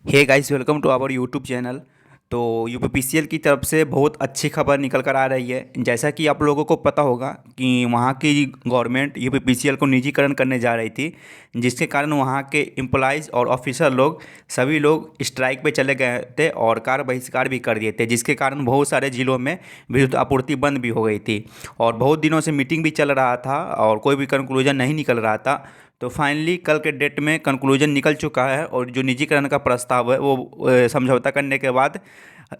Hey guys, welcome to our YouTube channel. तो UPPCL की तरफ से बहुत अच्छी खबर निकल कर आ रही है। जैसा कि आप लोगों को पता होगा कि वहाँ की गवर्नमेंट यूपीपीसीएल को निजीकरण करने जा रही थी, जिसके कारण वहाँ के एम्प्लॉयज़ और ऑफिसर लोग सभी लोग स्ट्राइक पे चले गए थे और कार्य बहिष्कार भी कर दिए थे, जिसके कारण बहुत सारे ज़िलों में विद्युत आपूर्ति बंद भी हो गई थी। और बहुत दिनों से मीटिंग भी चल रहा था और कोई भी कंक्लूजन नहीं निकल रहा था। तो फाइनली कल के डेट में कंक्लूजन निकल चुका है और जो निजीकरण का प्रस्ताव है वो समझौता करने के बाद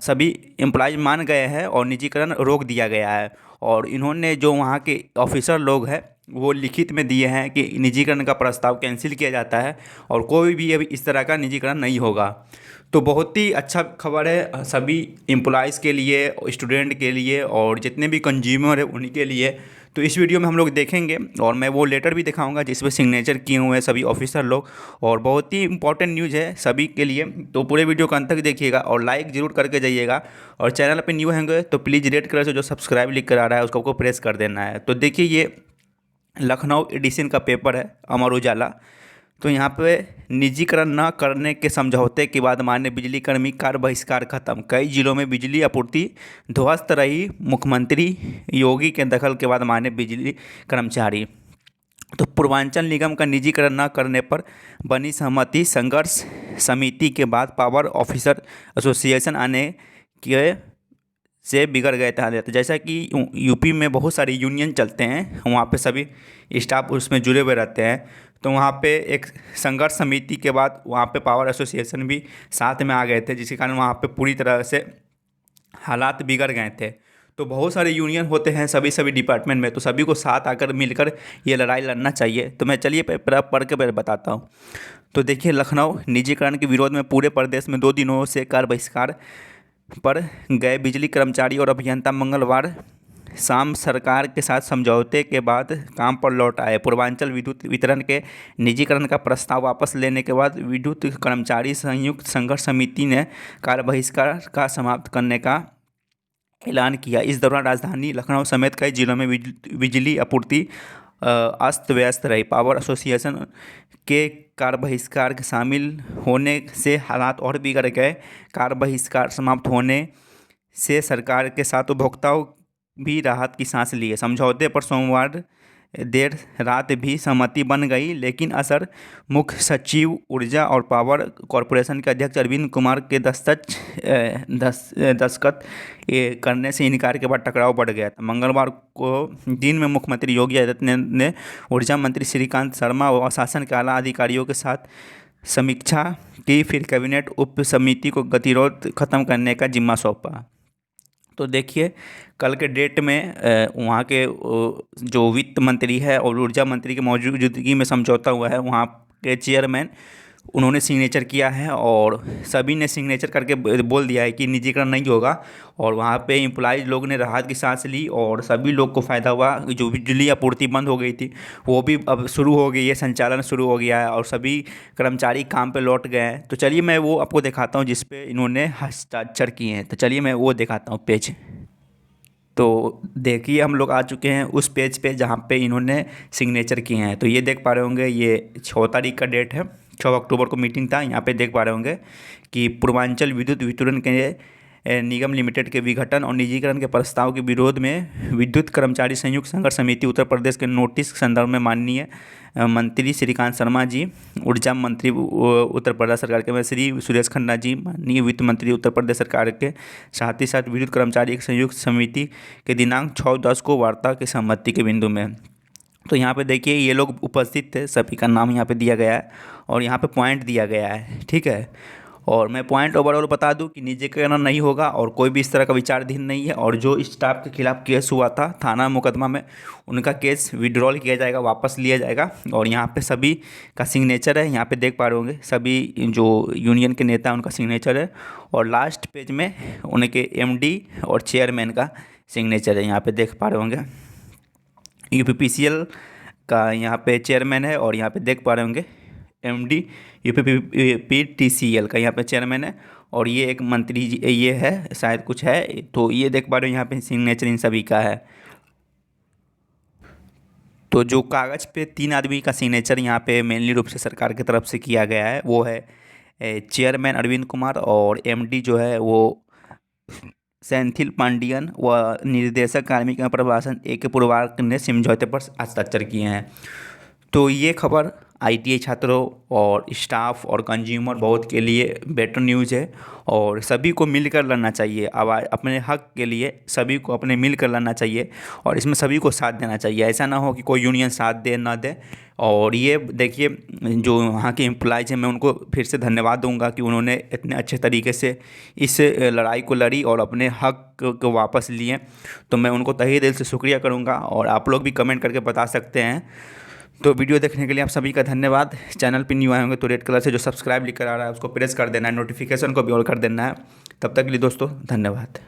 सभी एम्प्लॉयज मान गए हैं और निजीकरण रोक दिया गया है। और इन्होंने जो वहाँ के ऑफिसर लोग हैं वो लिखित में दिए हैं कि निजीकरण का प्रस्ताव कैंसिल किया जाता है और कोई भी अभी इस तरह का निजीकरण नहीं होगा। तो बहुत ही अच्छा खबर है सभी एम्प्लॉयज़ के लिए, स्टूडेंट के लिए और जितने भी कंज्यूमर है उनके लिए। तो इस वीडियो में हम लोग देखेंगे और मैं वो लेटर भी दिखाऊंगा जिसमें सिग्नेचर किए हुए हैं सभी ऑफिसर लोग। और बहुत ही इंपॉर्टेंट न्यूज़ है सभी के लिए। तो पूरे वीडियो को अंत तक देखिएगा और लाइक ज़रूर करके जाइएगा। और चैनल पे न्यू होंगे तो प्लीज़ रेड कलर से जो सब्सक्राइब लिख कर आ रहा है उसको आपको प्रेस कर देना है। तो देखिए, ये लखनऊ एडिशन का पेपर है अमर उजाला। तो यहाँ पे निजीकरण न करने के समझौते के बाद माननीय बिजली कर्मी कार्य बहिष्कार खत्म। कई जिलों में बिजली आपूर्ति ध्वस्त रही, मुख्यमंत्री योगी के दखल के बाद माननीय बिजली कर्मचारी। तो पूर्वांचल निगम का निजीकरण न करने पर बनी सहमति, संघर्ष समिति के बाद पावर ऑफिसर एसोसिएशन आने के से बिगड़ गए थे हालात। जैसा कि यूपी में बहुत सारे यूनियन चलते हैं, वहाँ पे सभी स्टाफ उसमें जुड़े हुए रहते हैं। तो वहाँ पे एक संघर्ष समिति के बाद वहाँ पे पावर एसोसिएशन भी साथ में आ गए थे, जिसके कारण वहाँ पे पूरी तरह से हालात बिगड़ गए थे। तो बहुत सारे यूनियन होते हैं सभी सभी डिपार्टमेंट में, तो सभी को साथ आकर मिलकर ये लड़ाई लड़ना चाहिए। तो मैं चलिए पढ़ के पहले बताता हूँ। तो देखिए, लखनऊ निजीकरण के विरोध में पूरे प्रदेश में 2 दिनों से कार्य बहिष्कार पर गए बिजली कर्मचारी और अभियंता मंगलवार शाम सरकार के साथ समझौते के बाद काम पर लौट आए। पूर्वांचल विद्युत वितरण के निजीकरण का प्रस्ताव वापस लेने के बाद विद्युत कर्मचारी संयुक्त संघर्ष समिति ने कार्य बहिष्कार का समाप्त करने का ऐलान किया। इस दौरान राजधानी लखनऊ समेत कई जिलों में बिजली आपूर्ति अस्त व्यस्त रही। पावर एसोसिएशन के कार्य बहिष्कार के शामिल होने से हालात और बिगड़ गए। कार्य बहिष्कार समाप्त होने से सरकार के साथ उपभोक्ताओं भी राहत की सांस लिए। समझौते पर सोमवार देर रात भी सहमति बन गई, लेकिन असर मुख्य सचिव ऊर्जा और पावर कॉरपोरेशन के अध्यक्ष अरविंद कुमार के दस्तखत करने से इनकार के बाद टकराव बढ़ गया था। मंगलवार को दिन में मुख्यमंत्री योगी आदित्यनाथ ने ऊर्जा मंत्री श्रीकांत शर्मा और शासन के आला अधिकारियों के साथ समीक्षा की, फिर कैबिनेट उप समिति को गतिरोध खत्म करने का जिम्मा सौंपा। तो देखिए, कल के डेट में वहाँ के जो वित्त मंत्री है और ऊर्जा मंत्री की मौजूदगी में समझौता हुआ है। वहाँ के चेयरमैन उन्होंने सिग्नेचर किया है और सभी ने सिग्नेचर करके बोल दिया है कि निजीकरण नहीं होगा। और वहाँ पे एम्प्लॉयज़ लोग ने राहत की सांस ली और सभी लोग को फ़ायदा हुआ। जो बिजली आपूर्ति बंद हो गई थी वो भी अब शुरू हो गई है, संचालन शुरू हो गया है और सभी कर्मचारी काम पे लौट गए हैं। तो चलिए मैं वो आपको दिखाता हूँ जिस पे इन्होंने हस्ताक्षर किए हैं। तो चलिए मैं वो दिखाता हूँ पेज। तो देखिए, हम लोग आ चुके हैं उस पेज पे जहाँ पे इन्होंने सिग्नेचर किए हैं। तो ये देख पा रहे होंगे, ये 6 तारीख का डेट है। 6 अक्टूबर को मीटिंग था। यहाँ पे देख पा रहे होंगे कि पूर्वांचल विद्युत वितरण के निगम लिमिटेड के विघटन और निजीकरण के प्रस्ताव के विरोध में विद्युत कर्मचारी संयुक्त संघर्ष समिति उत्तर प्रदेश के नोटिस के संदर्भ में माननीय मंत्री श्रीकांत शर्मा जी, ऊर्जा मंत्री उत्तर प्रदेश सरकार के श्री सुरेश खन्ना जी, माननीय वित्त मंत्री उत्तर प्रदेश सरकार के, साथ ही साथ विद्युत कर्मचारी एक संयुक्त समिति के दिनांक 6/10 को वार्ता के सहमति के बिंदु में। तो यहाँ पे देखिए, ये लोग उपस्थित थे, सभी का नाम यहाँ पे दिया गया है और यहाँ पे पॉइंट दिया गया है, ठीक है। और मैं पॉइंट ओवरऑल बता दूं कि निजीकरण नहीं होगा और कोई भी इस तरह का विचाराधीन नहीं है। और जो स्टाफ के खिलाफ केस हुआ था थाना मुकदमा में, उनका केस विड्रॉल किया जाएगा, वापस लिया जाएगा। और यहाँ पे सभी का सिग्नेचर है, यहाँ पे देख पा रहे होंगे सभी जो यूनियन के नेता हैं उनका सिग्नेचर है। और लास्ट पेज में उनके एमडी और चेयरमैन का सिग्नेचर है, यहाँ पे देख पा रहे होंगे। यूपीपीसीएल का यहाँ पे चेयरमैन है और यहाँ पे देख पा रहे होंगे एमडी यूपीपीटीसीएल का यहाँ पे चेयरमैन है। और ये एक मंत्री जी ये है, शायद कुछ है। तो ये देख पा रहे हो यहाँ पे सिग्नेचर इन सभी का है। तो जो कागज़ पे 3 आदमी का सिग्नेचर यहाँ पे मेनली रूप से सरकार की तरफ से किया गया है वो है चेयरमैन अरविंद कुमार और एमडी जो है वो सेंथिल पांडियन व निर्देशक कार्मिक एवं प्रवासन ए के पुरवार ने समझौते पर हस्ताक्षर किए हैं। तो ये खबर आईटीआई छात्रों और स्टाफ और कंज्यूमर बहुत के लिए बेटर न्यूज़ है और सभी को मिलकर लड़ना चाहिए। आवाज़ अपने हक के लिए सभी को अपने मिलकर लड़ना चाहिए और इसमें सभी को साथ देना चाहिए। ऐसा ना हो कि कोई यूनियन साथ दे ना दे। और ये देखिए, जो वहाँ के एम्प्लॉइज़ हैं, मैं उनको फिर से धन्यवाद दूंगा कि उन्होंने इतने अच्छे तरीके से इस लड़ाई को लड़ी और अपने हक को वापस लिए। तो मैं उनको तहे दिल से शुक्रिया करूँगा और आप लोग भी कमेंट करके बता सकते हैं। तो वीडियो देखने के लिए आप सभी का धन्यवाद। चैनल पर न्यू आए होंगे तो रेड कलर से जो सब्सक्राइब लिखकर आ रहा है उसको प्रेस कर देना है, नोटिफिकेशन को भी ऑल कर देना है। तब तक के लिए दोस्तों धन्यवाद।